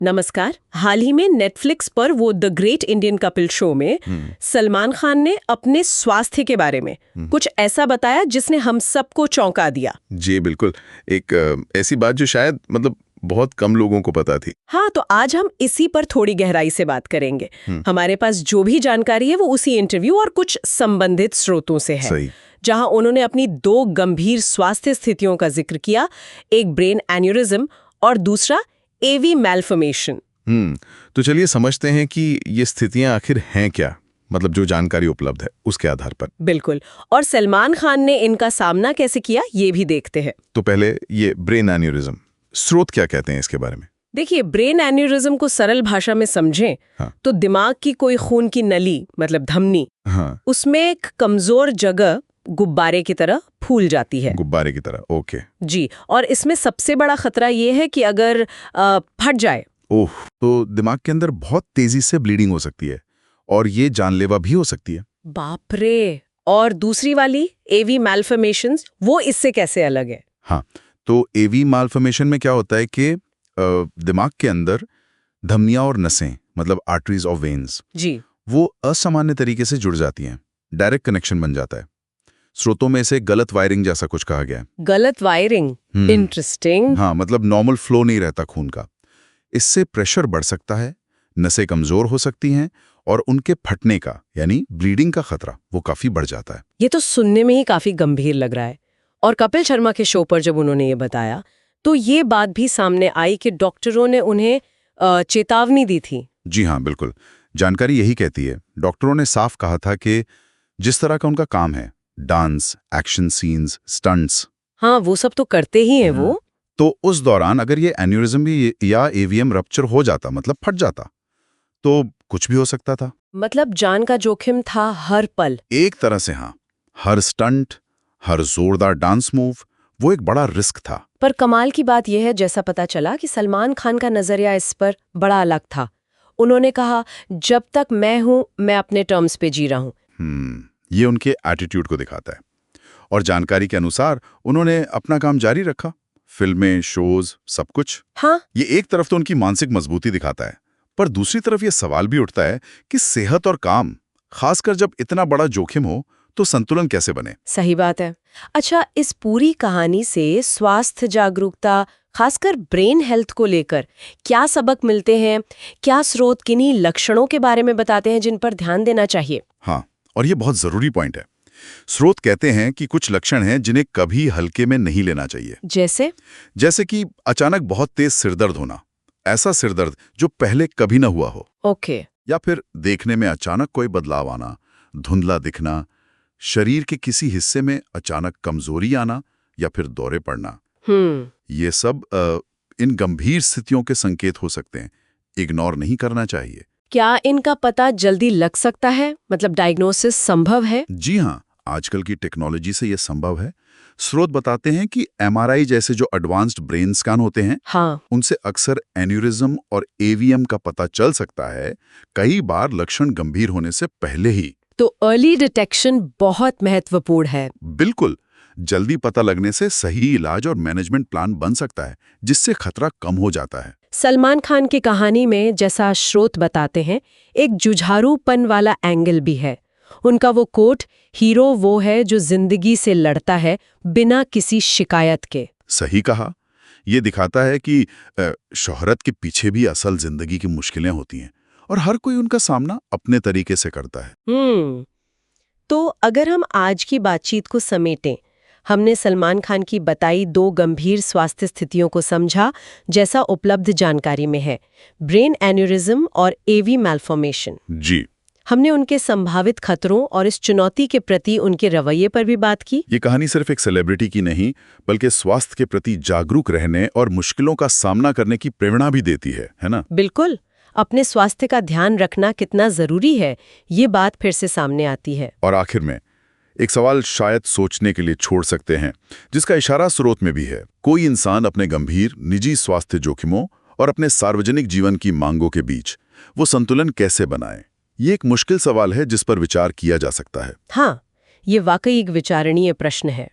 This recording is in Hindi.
नमस्कार। हाल ही में नेटफ्लिक्स पर वो the great Indian Kapil show में सलमान खान ने अपने स्वास्थ्य के बारे में कुछ ऐसा बताया जिसने हम सबको चौंका दिया। जी बिल्कुल। एक ऐसी बात जो शायद बहुत कम लोगों को पता थी। हाँ, तो आज हम इसी पर थोड़ी गहराई से बात करेंगे। हमारे पास जो भी जानकारी है वो उसी इंटरव्यू और कुछ संबंधित स्रोतों से है। सही। जहां उन्होंने अपनी दो गंभीर स्वास्थ्य स्थितियों का जिक्र किया, एक ब्रेन एन्यूरिज्म और दूसरा एवी मैल्फॉर्मेशन। तो चलिए समझते हैं कि ये स्थितियां आखिर हैं क्या, जो जानकारी उपलब्ध है उसके आधार पर। बिल्कुल। और सलमान खान ने इनका सामना कैसे किया ये भी देखते हैं। तो पहले ये ब्रेन एन्यूरिज्म, स्रोत क्या कहते हैं इसके बारे में? देखिए, ब्रेन एन्यूरिज्म को सरल भाषा में समझें तो दिमाग की कोई खून की नली धमनी, उसमें एक कमजोर जगह गुब्बारे की तरह फूल जाती है। गुब्बारे की तरह, ओके जी। और इसमें सबसे बड़ा खतरा ये है कि अगर फट जाए, ओह, तो दिमाग के अंदर बहुत तेजी से ब्लीडिंग हो सकती है और ये जानलेवा भी हो सकती है। बाप रे। और दूसरी वाली एवी मैल्फॉर्मेशंस, वो इससे कैसे अलग है? हाँ, तो एवी माल्फॉर्मेशन में क्या होता है कि दिमाग के अंदर धमनियां और नसें, आर्टरीज और वेन्स जी, वो असामान्य तरीके से जुड़ जाती हैं। डायरेक्ट कनेक्शन बन जाता है। स्रोतों में से गलत वायरिंग जैसा कुछ कहा गया है। गलत वायरिंग, इंटरेस्टिंग। हाँ, नॉर्मल फ्लो नहीं रहता खून का। इससे प्रेशर बढ़ सकता है, नसें कमजोर हो सकती हैं और उनके फटने का यानी ब्लीडिंग का खतरा वो काफी बढ़ जाता है। ये तो सुनने में ही काफी गंभीर लग रहा है। और कपिल शर्मा के शो पर जब उन्होंने ये बताया तो ये बात भी सामने आई कि डॉक्टरों ने उन्हें चेतावनी दी थी। जी हाँ, बिल्कुल। जानकारी यही कहती है। डॉक्टरों ने साफ कहा था कि जिस तरह का उनका काम है, डांस, एक्शन सीन्स, स्टंट्स, हाँ, वो सब तो करते ही हैं वो। तो उस दौरान अगर ये एन्यूरिज्म भी या एवीएम रप्चर हो जाता, फट जाता, तो कुछ भी हो सकता था। जान का जोखिम था हर पल। एक तरह से हाँ, हर स्टंट, हर जोरदार डांस मूव वो एक बड़ा रिस्क था। पर कमाल की बात यह है, जैसा पता चला कि सलमान खान का नजरिया इस पर बड़ा अलग था। उन्होंने कहा, जब तक मैं हूं मैं अपने टर्म्स पे जी रहा हूं। ये उनके एटीट्यूड को दिखाता है। और जानकारी के अनुसार उन्होंने अपना काम जारी रखा, फिल्में, शोज, सब कुछ। हाँ, ये एक तरफ तो उनकी मानसिक मजबूती दिखाता है, पर दूसरी तरफ ये सवाल भी उठता है कि सेहत और काम, खासकर जब इतना बड़ा जोखिम हो, तो संतुलन कैसे बने? सही बात है। अच्छा, इस पूरी कहानी से स्वास्थ्य जागरूकता, खासकर ब्रेन हेल्थ को लेकर क्या सबक मिलते हैं? क्या स्रोत किन्हीं लक्षणों के बारे में बताते हैं जिन पर ध्यान देना चाहिए? हाँ, और ये बहुत जरूरी पॉइंट है। स्रोत कहते हैं कि कुछ लक्षण हैं जिन्हें कभी हल्के में नहीं लेना चाहिए। जैसे कि अचानक बहुत तेज सिरदर्द होना, ऐसा सिरदर्द जो पहले कभी न हुआ हो। ओके। या फिर देखने में अचानक कोई बदलाव आना, धुंधला दिखना, शरीर के किसी हिस्से में अचानक कमजोरी आना या फिर दौरे पड़ना। ये सब इन गंभीर स्थितियों के संकेत हो सकते हैं। इग्नोर नहीं करना चाहिए। क्या इनका पता जल्दी लग सकता है? डायग्नोसिस संभव है? जी हाँ, आजकल की टेक्नोलॉजी से यह संभव है। स्रोत बताते हैं कि एमआरआई जैसे जो एडवांस्ड ब्रेन स्कैन होते हैं, उनसे अक्सर एन्यूरिज्म और एवीएम का पता चल सकता है, कई बार लक्षण गंभीर होने से पहले ही। तो अर्ली डिटेक्शन बहुत महत्वपूर्ण है। बिल्कुल। जल्दी पता लगने से सही इलाज और मैनेजमेंट प्लान बन सकता है, जिससे खतरा कम हो जाता है। सलमान खान की कहानी में, जैसा स्रोत बताते हैं, एक जुझारूपन वाला एंगल भी है। उनका वो कोट, हीरो वो है जो जिंदगी से लड़ता है बिना किसी शिकायत के। सही कहा। ये दिखाता है कि शोहरत के पीछे भी असल जिंदगी की मुश्किलें होती हैं और हर कोई उनका सामना अपने तरीके से करता है। तो अगर हम आज की बातचीत को समेटें, हमने सलमान खान की बताई दो गंभीर स्वास्थ्य स्थितियों को समझा जैसा उपलब्ध जानकारी में है, ब्रेन एन्यूरिज्म और एवी मैल्फॉर्मेशन। जी। हमने उनके संभावित खतरों और इस चुनौती के प्रति उनके रवैये पर भी बात की। ये कहानी सिर्फ एक सेलिब्रिटी की नहीं, बल्कि स्वास्थ्य के प्रति जागरूक रहने और मुश्किलों का सामना करने की प्रेरणा भी देती है ना? बिल्कुल। अपने स्वास्थ्य का ध्यान रखना कितना जरूरी है, ये बात फिर से सामने आती है। और आखिर में एक सवाल शायद सोचने के लिए छोड़ सकते हैं, जिसका इशारा स्रोत में भी है। कोई इंसान अपने गंभीर निजी स्वास्थ्य जोखिमों और अपने सार्वजनिक जीवन की मांगों के बीच वो संतुलन कैसे बनाए? ये एक मुश्किल सवाल है जिस पर विचार किया जा सकता है। हाँ, ये वाकई एक विचारणीय प्रश्न है।